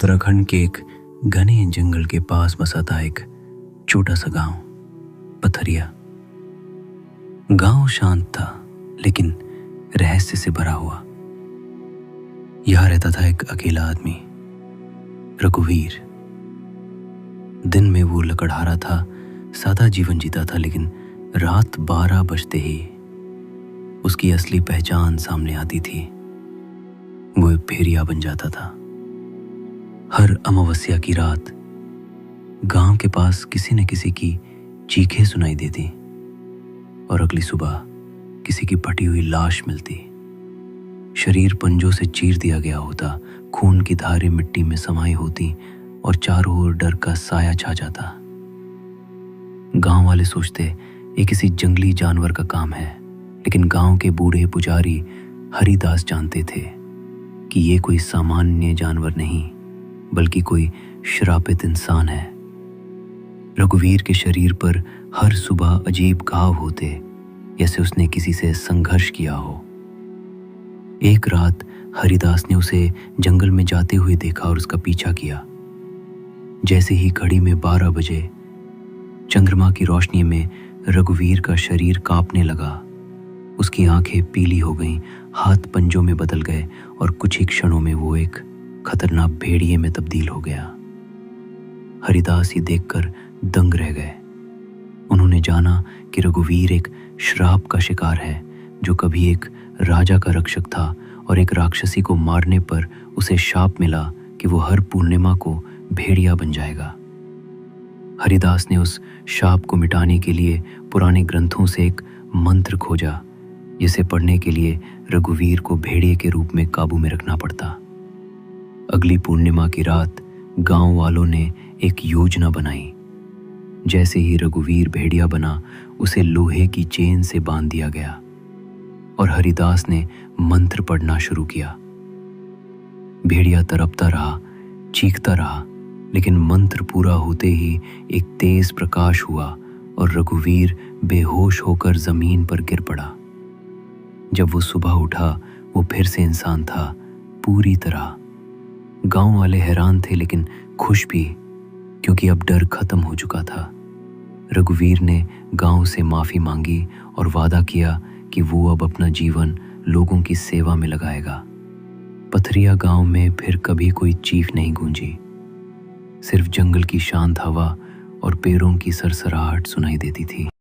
उत्तराखंड के एक घने जंगल के पास बसा था एक छोटा सा गांव, पथरिया। गांव शांत था लेकिन रहस्य से भरा हुआ। यहां रहता था एक अकेला आदमी, रघुवीर। दिन में वो लकड़हारा था, सादा जीवन जीता था, लेकिन रात 12 बजते ही उसकी असली पहचान सामने आती थी। वो एक भेड़िया बन जाता था। हर अमावस्या की रात गांव के पास किसी न किसी की चीखें सुनाई देती और अगली सुबह किसी की फटी हुई लाश मिलती। शरीर पंजों से चीर दिया गया होता, खून की धारें मिट्टी में समाई होती और चारों ओर डर का साया छा जाता। गांव वाले सोचते ये किसी जंगली जानवर का काम है, लेकिन गांव के बूढ़े पुजारी हरिदास जानते थे कि ये कोई सामान्य जानवर नहीं बल्कि कोई श्रापित इंसान है। रघुवीर के शरीर पर हर सुबह अजीब घाव होते, जैसे उसने किसी से संघर्ष किया हो। एक रात हरिदास ने उसे जंगल में जाते हुए देखा और उसका पीछा किया। जैसे ही घड़ी में 12 बजे चंद्रमा की रोशनी में रघुवीर का शरीर कांपने लगा। उसकी आंखें पीली हो गईं, हाथ पंजों में बदल गए और कुछ ही क्षणों में वो एक खतरनाक भेड़िए में तब्दील हो गया। हरिदास ये देखकर दंग रह गए। उन्होंने जाना कि रघुवीर एक श्राप का शिकार है, जो कभी एक राजा का रक्षक था और एक राक्षसी को मारने पर उसे शाप मिला कि वो हर पूर्णिमा को भेड़िया बन जाएगा। हरिदास ने उस शाप को मिटाने के लिए पुराने ग्रंथों से एक मंत्र खोजा, जिसे पढ़ने के लिए रघुवीर को भेड़िए के रूप में काबू में रखना पड़ता। अगली पूर्णिमा की रात गांव वालों ने एक योजना बनाई। जैसे ही रघुवीर भेड़िया बना, उसे लोहे की चेन से बांध दिया गया और हरिदास ने मंत्र पढ़ना शुरू किया। भेड़िया तड़पता रहा, चीखता रहा, लेकिन मंत्र पूरा होते ही एक तेज प्रकाश हुआ और रघुवीर बेहोश होकर जमीन पर गिर पड़ा। जब वो सुबह उठा, वो फिर से इंसान था, पूरी तरह। गांव वाले हैरान थे लेकिन खुश भी, क्योंकि अब डर खत्म हो चुका था। रघुवीर ने गांव से माफी मांगी और वादा किया कि वो अब अपना जीवन लोगों की सेवा में लगाएगा। पथरिया गांव में फिर कभी कोई चीख नहीं गूंजी, सिर्फ जंगल की शांत हवा और पेड़ों की सरसराहट सुनाई देती थी।